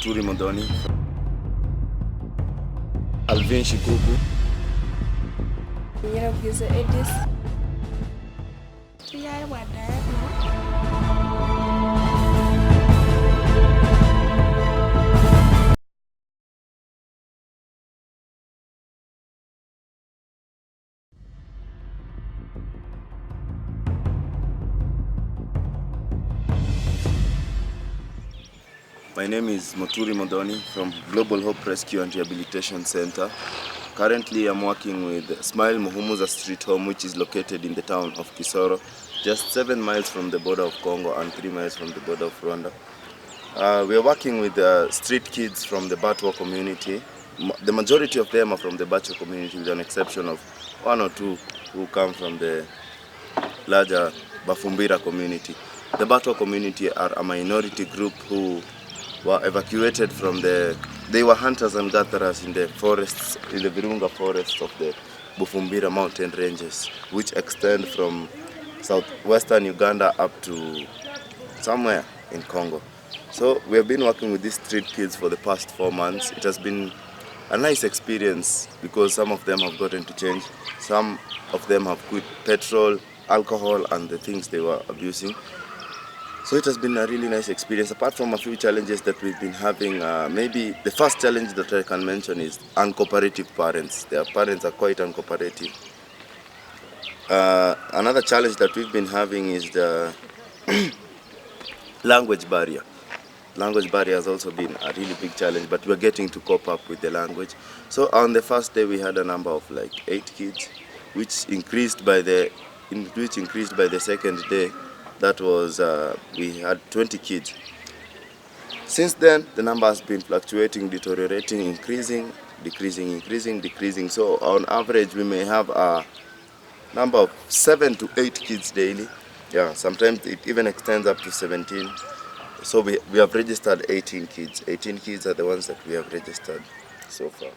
Muturi Muthoni, Alvin Shikuku. My name is Muturi Muthoni from Global Hope Rescue and Rehabilitation Center. Currently, I'm working with Smile Muhumuza Street Home, which is located in the town of Kisoro, just 7 miles from the border of Congo and 3 miles from the border of Rwanda. We are working with street kids from the Batwa community. The majority of them are from the Batwa community, with an exception of 1 or 2 who come from the larger Bafumbira community. The Batwa community are a minority group who were evacuated from they were hunters and gatherers in the forests, in the Virunga forests of the Bufumbira mountain ranges, which extend from southwestern Uganda up to somewhere in Congo. So we have been working with these street kids for the past 4 months. It has been a nice experience because some of them have gotten to change. Some of them have quit petrol, alcohol, and the things they were abusing. So it has been a really nice experience. Apart from a few challenges that we've been having, maybe the first challenge that I can mention is uncooperative parents. Their parents are quite uncooperative. Another challenge that we've been having is the language barrier. Language barrier has also been a really big challenge, but we're getting to cope up with the language. So on the first day we had a number of like 8 kids, which increased by the second day. That was, we had 20 kids. Since then, the number has been fluctuating, deteriorating, increasing, decreasing, increasing, decreasing. So on average, we may have a number of 7 to 8 kids daily. Yeah, sometimes it even extends up to 17. So we have registered 18 kids. 18 kids are the ones that we have registered so far.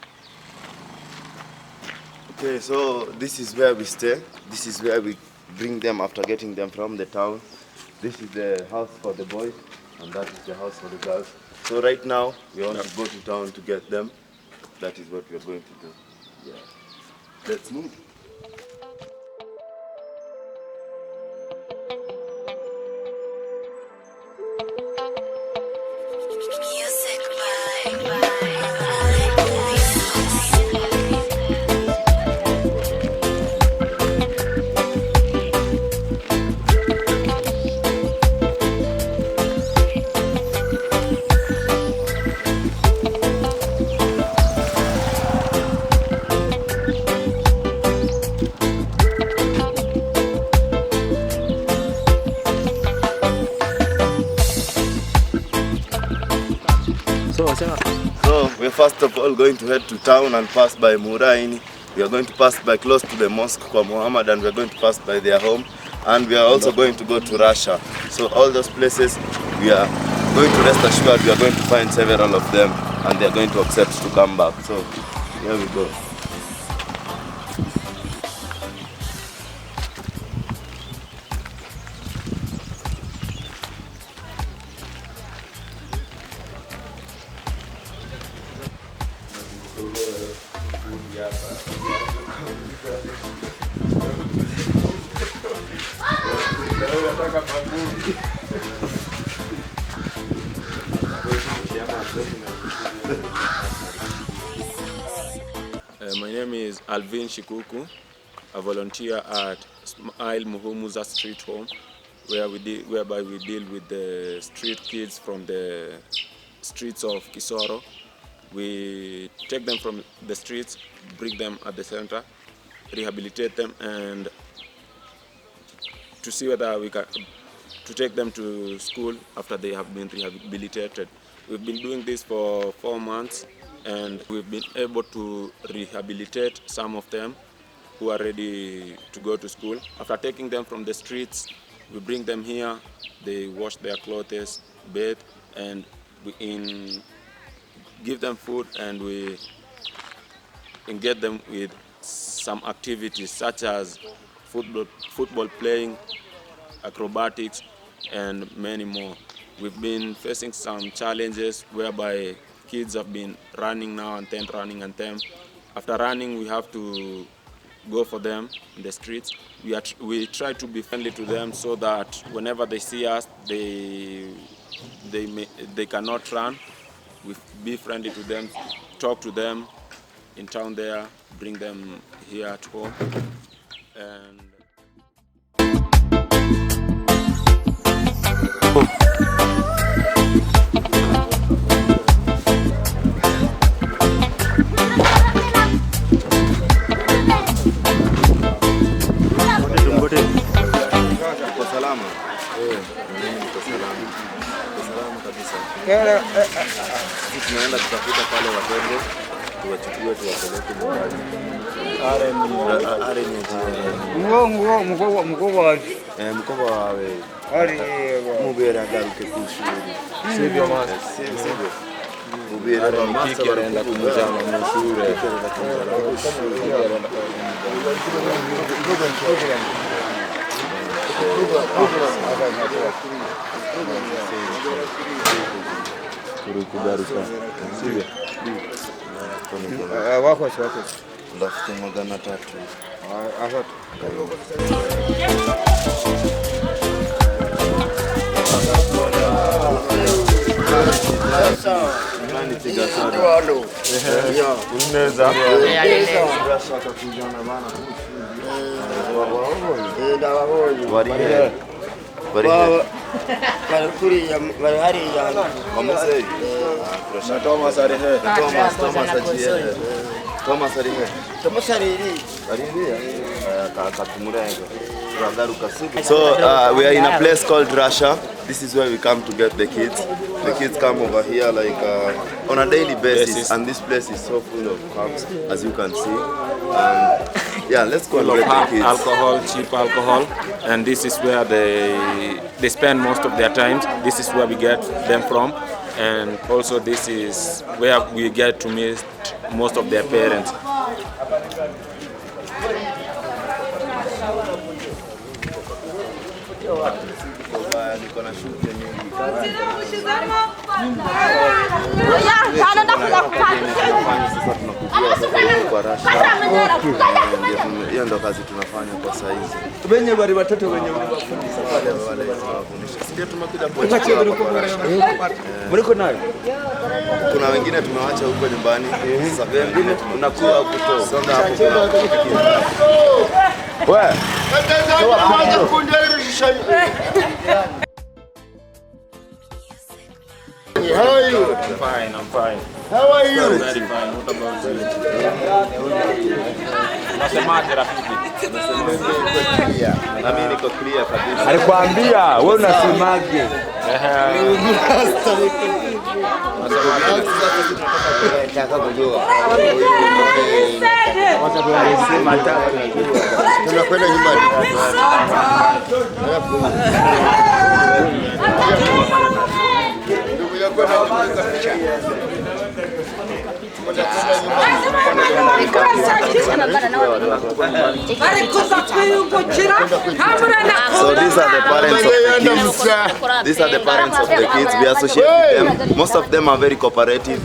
Okay, so this is where we stay. This is where we bring them after getting them from the town. This is the house for the boys, and that is the house for the girls. So right now, we want to go to town to get them. That is what we are going to do. Yeah. Let's move. So we're first of all going to head to town and pass by Muraini. We are going to pass by close to the mosque kwa Muhammad, and we're going to pass by their home. And we are also going to go to Russia. So all those places we are going to rest assured we are going to find several of them, and they are going to accept to come back. So here we go. My name is Alvin Shikuku. I volunteer at Smile Muhumuza Street Home, whereby we deal with the street kids from the streets of Kisoro. We take them from the streets, bring them at the center, rehabilitate them, and to see whether we can to take them to school after they have been rehabilitated. We've been doing this for 4 months, and we've been able to rehabilitate some of them who are ready to go to school. After taking them from the streets, we bring them here, they wash their clothes, bathe, and we give them food, and we engage them with some activities such as football playing, acrobatics, and many more. we've been facing some challenges whereby kids have been running now and then. After running, we have to go for them in the streets. We try to be friendly to them so that whenever they see us, they cannot run. We be friendly to them, talk to them in town there, bring them here at home. And tunaenda kutafuta pale watoto tuwachukue tuwapeleke nyumbani. Mkoba wawe mubera garuke kushuri sivyo mama sivyo mubera mama anaenda kumjana mshule kugaruka sivyo wako ndafute 300 So we are in a place called Russia. This is where we come to get the kids. The kids come over here like on a daily basis, and this place is so full of camps, as you can see. Yeah, let's go and get the kids. Alcohol, cheap alcohol, and this is where they spend most of their time. This is where we get them from, and also this is where we get to meet most of their parents. Hiyo ndo kazi tunafanya kwa saa hizi. Wenye bali watoto wenye wafundisha pale wale tunawafundisha. Sisi tumekuja kwa mliko nayo. Kuna wengine tumewacha huko nyumbani. Sasa wengine tunakuwa kutoa. Songa hapo. Wewe. Tuwaje kundelisha. How are you? I'm fine, I'm fine. How are you? Very fine. What about you? Nasemaje rafiki? Na mimi niko clear kabisa. Alikwambia wewe unasemaje? Nataka kujua. Tunakwenda nyumbani. So these are the parents of the kids. These are the parents of the kids. We associate with them. Most of them are very cooperative.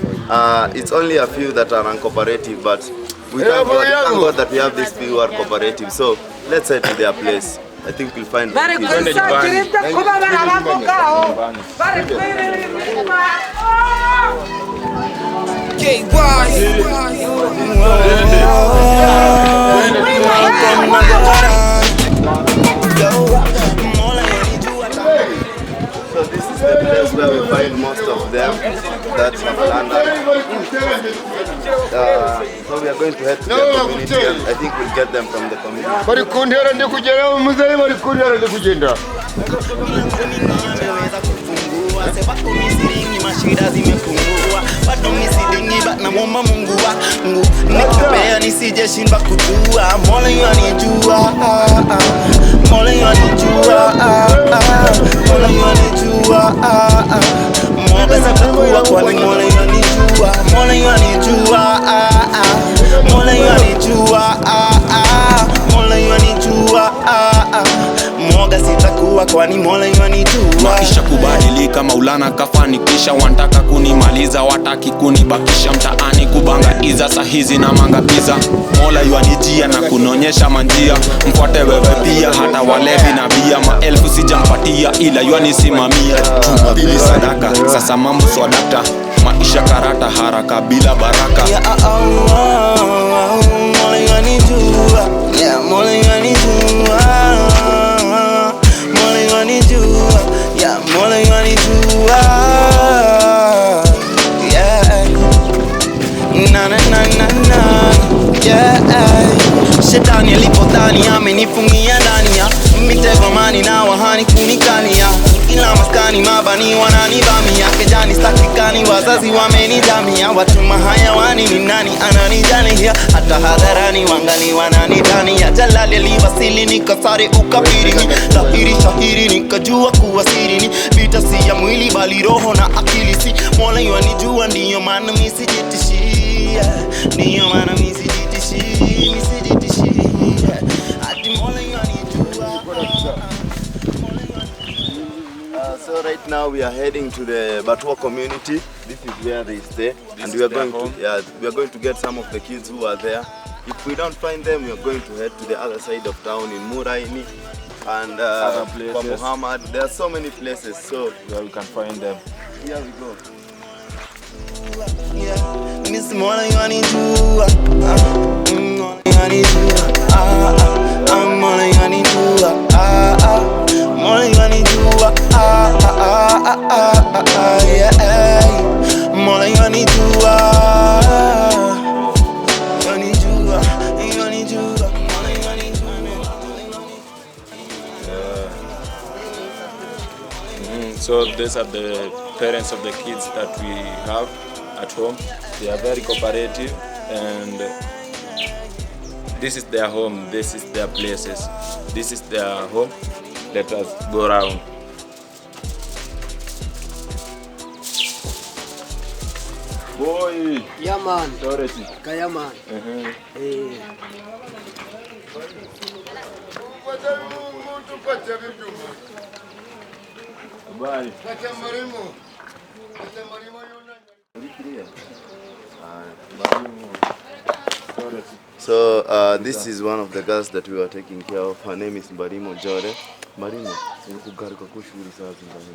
It's only a few that are uncooperative, but we thank God that we have these few who are cooperative. So let's head to their place. I think we'll find the kids. So this is the place where we find most of them that have landed. So we are going to head to the community, and I think we'll get them from the community. Shida zimepungua, bado misidingi na muomba Mungu wangu nikipea nisije shindwa kujua. Mola yanijua, Mola yanijua, Mola yanijua, Mola zitakuwa kwani Mola yanijua, Mola yanijua, Mola yanijua, Mola yanijua, Moga sitakuwa kwani Mola yanijua. Maisha kubadilika kuandika Maulana kafanikisha. Wantaka kunimaliza, wataki kunibakisha mtaani kubangaiza sahizi na mangapiza. Mola yuanijia na kunonyesha manjia, mfuate wewe pia hata walevi na bia. Maelfu sijampatia ila yuanisimamia. Jumapili sadaka, sasa mambo swadakta, maisha karata haraka bila baraka. Mola yuanijua, yeah, Mola yuanijua, Mola yuanijua, yeah, Mola yuanijua, yeah, na na na na na, yeah. Shetani alipodhani amenifungia ndani ya mitego mani na wahani kunikania, ila maskani mabani wananivamia. Kejani stakikani wazazi wamenijamia, watu mahayawani ni nani ananijania, hata hadharani wangali wananitania. Jalali alivasili nikasare ukafirini, dhahiri shahiri nikajua kuwa sirini. Vita si ya mwili bali roho na akili, si Mola yuanijua, ndiyo maana mimi sijitishi, ndiyo maana mimi sijitishi, hadi Mola yuanijua. So right now we are heading to the Batua community. This is where they stay, and we are going to get some of the kids who are there. If we don't find them, we are going to head to the other side of town in Muraini and for Muhammad. There are so many places, so where we can find them. Here we go. Miss Mola yuanijua, Mola yuanijua, Mola yuanijua, Mola yuanijua, yeah. Mola yuanijua, yuanijua, yuanijua, Mola yuanijua. So these are the parents of the kids that we have at home. They are very cooperative, and this is their home, this is their places, this is their home. Let us go around. Boy! Yeah man. Dorothy. Kaya man. Bye. So this is one of the girls that we were taking care of. Her name is Mbarimo Jore. Mbarimo, ukugaruka kushuri sasa ndani.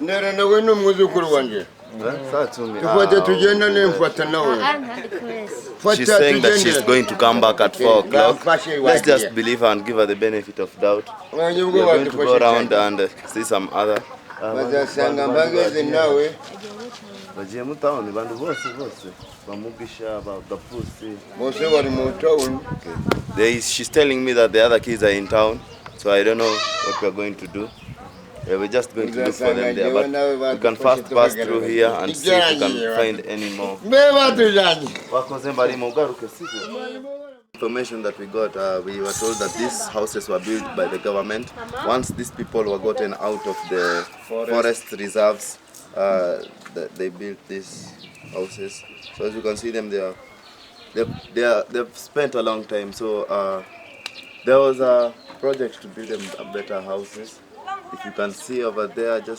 Nera na wenu muzukuru wanje. Tufuate tujenda ne mfuata nawe. She's saying that she's going to come back at 4 o'clock. Let's just believe her and give her the benefit of doubt. We are going to go around and see some other. Bazasanga mbageze nawe. Bagiye mu town bantu bose bamugisha bagapusi. Bose bari mu town. She's telling me that the other kids are in town, so I don't know what we are going to do. We're just going to look for them there, but we can first pass through here and see if we can find any more. Information that we got, we were told that these houses were built by the government. Once these people were gotten out of the forest reserves, they built these houses. So as you can see them, they've spent a long time. So there was a project to build them better houses. If you can see over there, there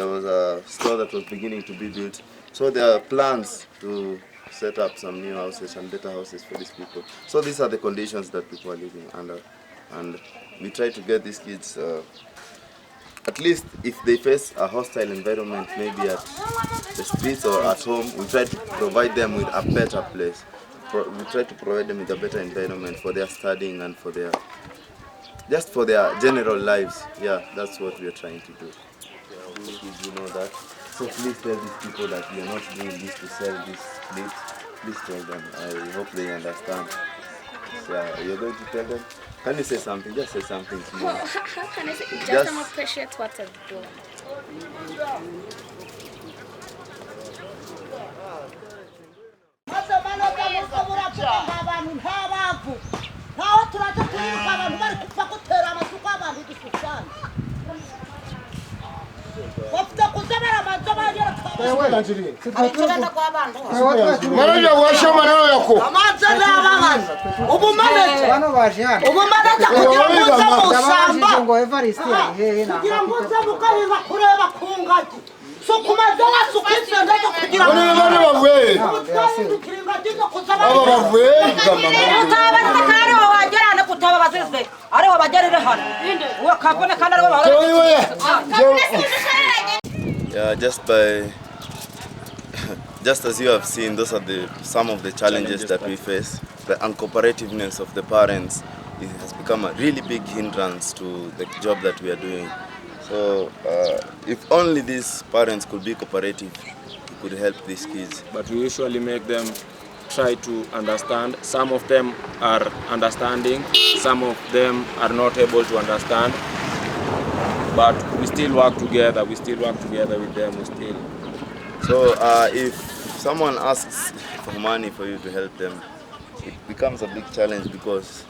was a store that was beginning to be built. So there are plans to set up some new houses and better houses for these people. So these are the conditions that people are living under. And we try to get these kids, at least if they face a hostile environment, maybe at the streets or at home, we try to provide them with a better place. We try to provide them with a better environment for their studying and for their just for their general lives. Yeah, that's what we are trying to do. You know that. So please tell these people that we are not doing this to sell these clips. Please tell them. I hope they understand. So you're going to tell them. Can you say something? Just say something small. Well, how can I say? Just appreciate what I've done. Maraja washo maneno yako. hano ubu manager bano baje hano ubu manager kugira ngo uze musamba ngo Evariste hehe na kugira ngo uze mukahiza kureba kungaki so kumaze wasukitse ndaje kugira ngo bane bavuye aba bavuye utabara kare wagerana kutaba bazizwe ari wabagerere hano uwo kabone kandi ari Yeah, just as you have seen, those are some of the challenges that we face. The uncooperativeness of the parents has become a really big hindrance to the job that we are doing. So if only these parents could be cooperative, it could help these kids. But we usually make them try to understand. Some of them are understanding, some of them are not able to understand. But we still work together. We still work together with them. So if someone asks for money for you to help them, it becomes a big challenge because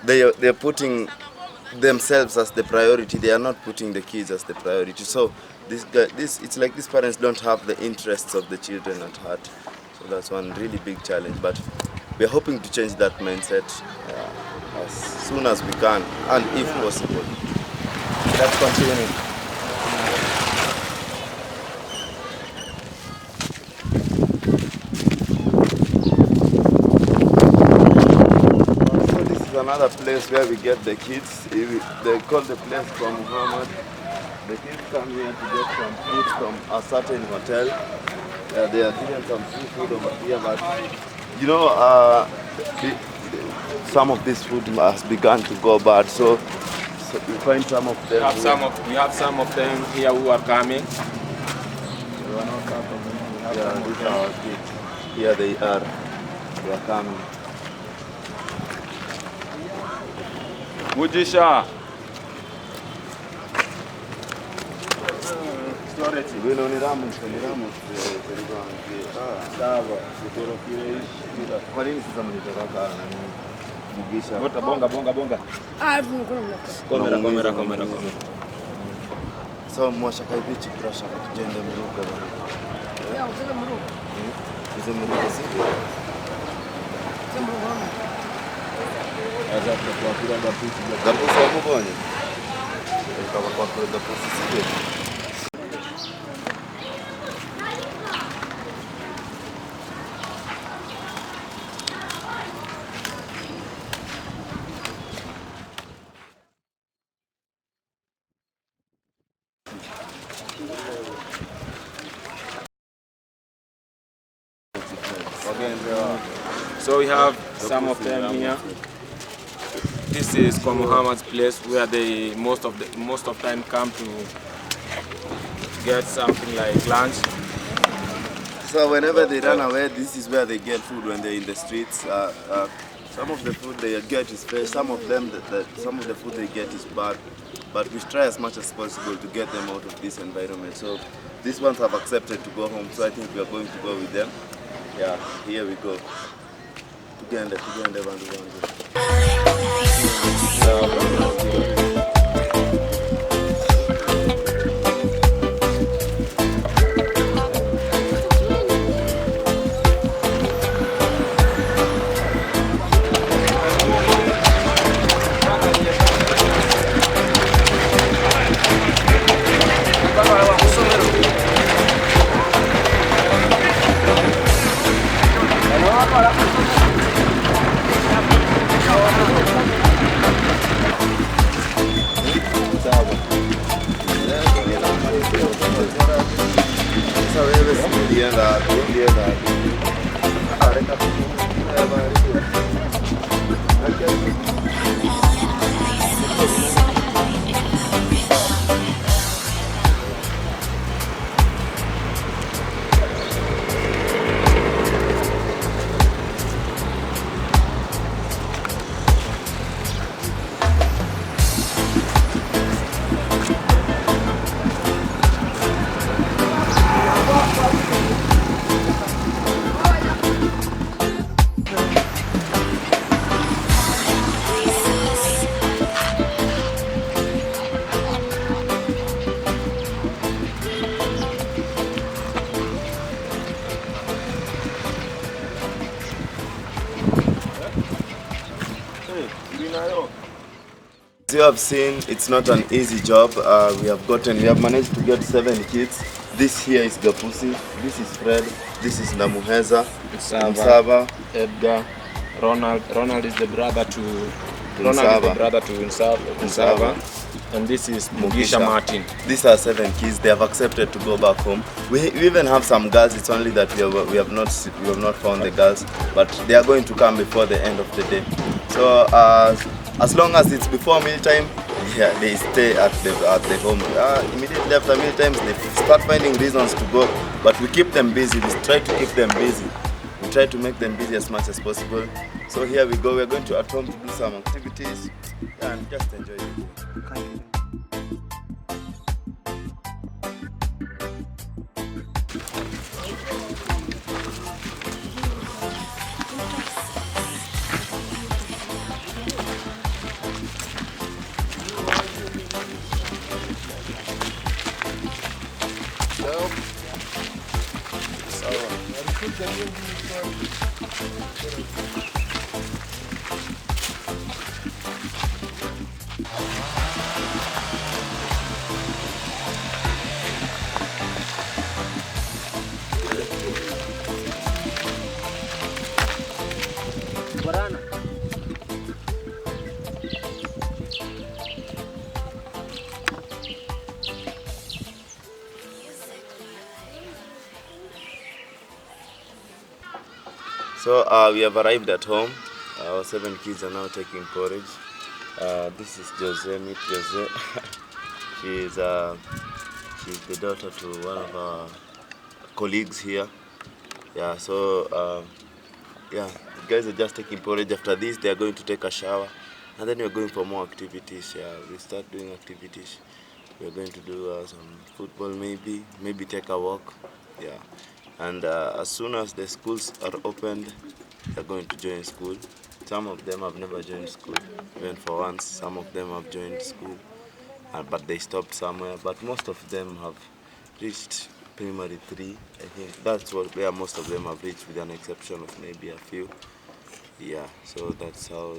they're putting themselves as the priority. They are not putting the kids as the priority. So it's like these parents don't have the interests of the children at heart. So that's one really big challenge. But we're hoping to change that mindset as soon as we can and if possible. Let's continue. So this is another place where we get the kids. They call the place from Muhammad. The kids come here to get some food from a certain hotel. They are given some food over here, but you know, some of this food has begun to go bad. So we find some of them. We have some of them here who are coming. Yeah, these are our kids. Here they are. They are coming. Mujisha. Bonga. Komera. So mwashaka ibichi kurashaka tugende mu rugo bana. Ya uze mu rugo. Uze mu rugo sibyo. Uze mu rugo. Aza kwa kula gapusi. Gapusi wamubonye. Kwa kula gapusi sibyo. So we have some of them here. This is Muhammad's place where they most of time come to get something like lunch. So whenever they run away, this is where they get food when they're in the streets. Some of the food they get is fresh. Some of the food they get is bad. But we try as much as possible to get them out of this environment. So these ones have accepted to go home. So I think we are going to go with them. Yeah, here we go. Tugende bantu. As you have seen, it's not an easy job. We have managed to get 7 kids. This here is Gapusi, this is Fred, this is Namuheza, Nsava, Edgar, Ronald is the brother to Nsava, and this is Mugisha Martin. These are 7 kids. They have accepted to go back home. We even have some girls. It's only that we have not found the girls, but they are going to come before the end of the day. So as long as it's before mealtime, yeah, they stay at the home. Immediately after mealtime, they start finding reasons to go, but we keep them busy. We try to keep them busy. We try to make them busy as much as possible. So here we go. We're going to at home to do some activities and just enjoy it. Gwarana. So we have arrived at home. Our 7 kids are now taking porridge. This is Jose. Meet Jose. she's the daughter to one of our colleagues here. Yeah. So yeah, the guys are just taking porridge. After this, they are going to take a shower, and then we're going for more activities. Yeah, we start doing activities. We're going to do some football, maybe take a walk. Yeah. And as soon as the schools are opened, they're going to join school. Some of them have never joined school, even for once. Some of them have joined school, but they stopped somewhere. But most of them have reached primary 3. I think that's where most of them have reached, with an exception of maybe a few. Yeah, so that's how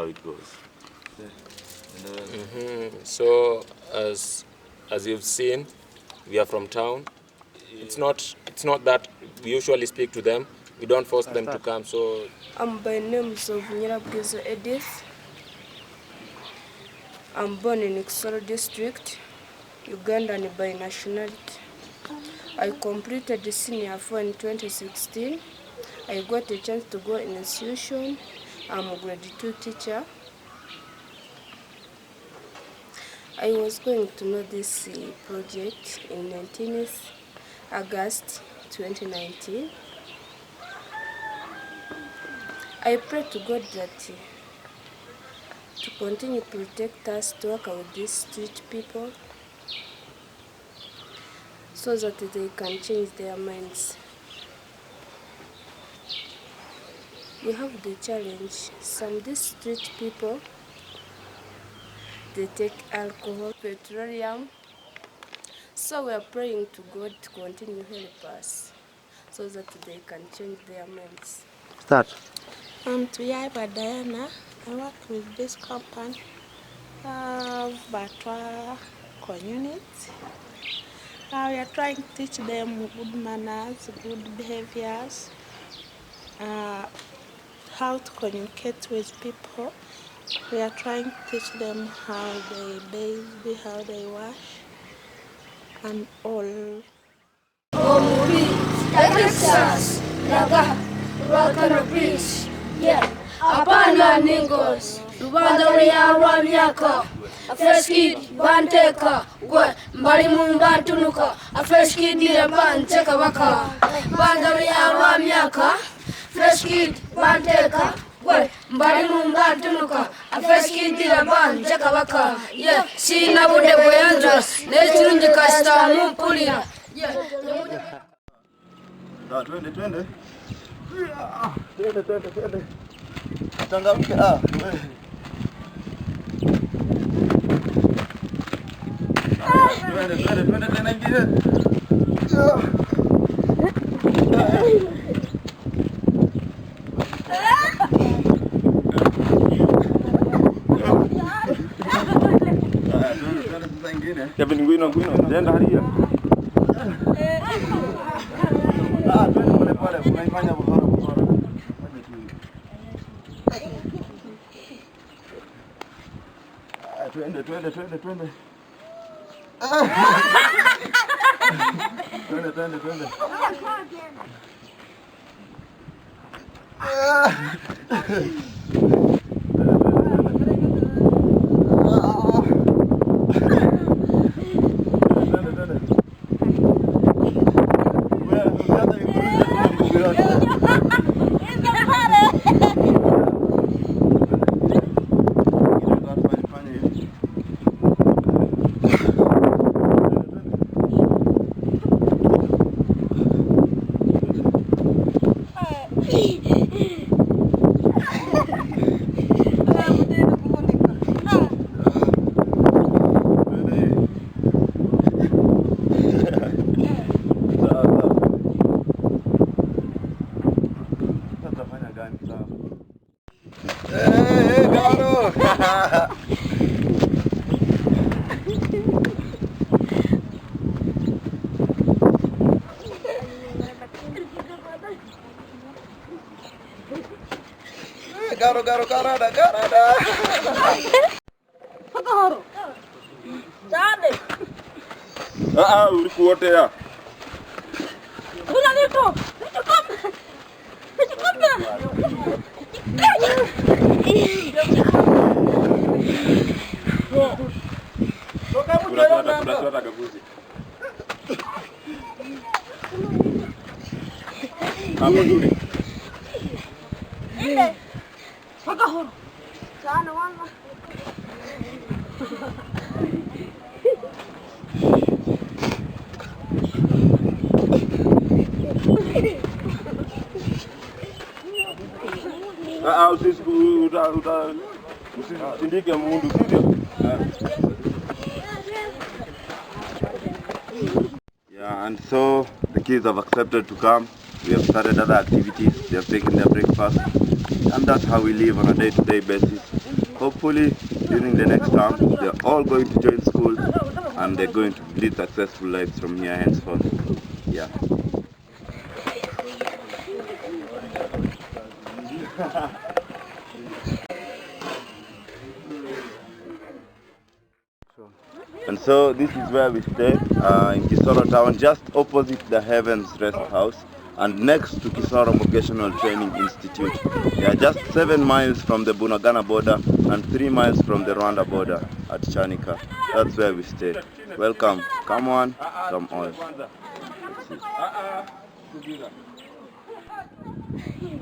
it goes. Yeah. So as you've seen, we are from town. It's not that we usually speak to them. We don't force them to come. So I'm by name of Nyirabwiza Edith. I'm born in Kisoro district, Uganda by nationality. I completed the senior 4 in 2016. I got a chance to go in institution. I'm a grade 2 teacher. I was going to know this project in 19th August 2019. I pray to God that to continue to protect us, to work with these street people, so that they can change their minds. We have the challenge. Some of these street people, they take alcohol, petroleum. So we are praying to God to continue to help us, so that they can change their minds. Start. I'm Tuyaiba Diana. I work with this company of Batwa community. We are trying to teach them good manners, good behaviors, how to communicate with people. We are trying to teach them how they bathe, how they wash, and all. Texas, Naga, Rockana Beach, yeah, Abana Ningos, Rubanda Ramiaka, a fresh kid, Banteka, what, Mbalimun Bantunuka, a fresh kid, dear Banteka Waka, Bandaria Ramiaka, fresh kid, Banteka, what, Mbalimun Bantunuka, a fresh kid, dear Banteka Waka, yeah, see Nabu de Boyandras, let's do the Casta Mumpulia, yeah. Twende. Changamke. Twende tena ingine. Kevin Gwino, nenda haria. Twende pole, unaifanya buhara. Twende. Twende. Garada. Pagahoro. Jane. Ulikuotea. Kuna nito. Kurasuata kabuzi. Muturi. Pagahoro. Jane wanga. Usindike mundu, sivyo? Yeah, and so the kids have accepted to come. We have started other activities. They have taken their breakfast. And that's how we live on a day-to-day basis. Hopefully, during the next term, they're all going to join school and they're going to lead successful lives from here henceforth. Yeah. And so this is where we stay in Kisoro town, just opposite the Heavens Rest House and next to Kisoro Vocational Training Institute. They are just 7 miles from the Bunagana border and 3 miles from the Rwanda border at Chanika. That's where we stay. Welcome. Come on, come all. Let's see.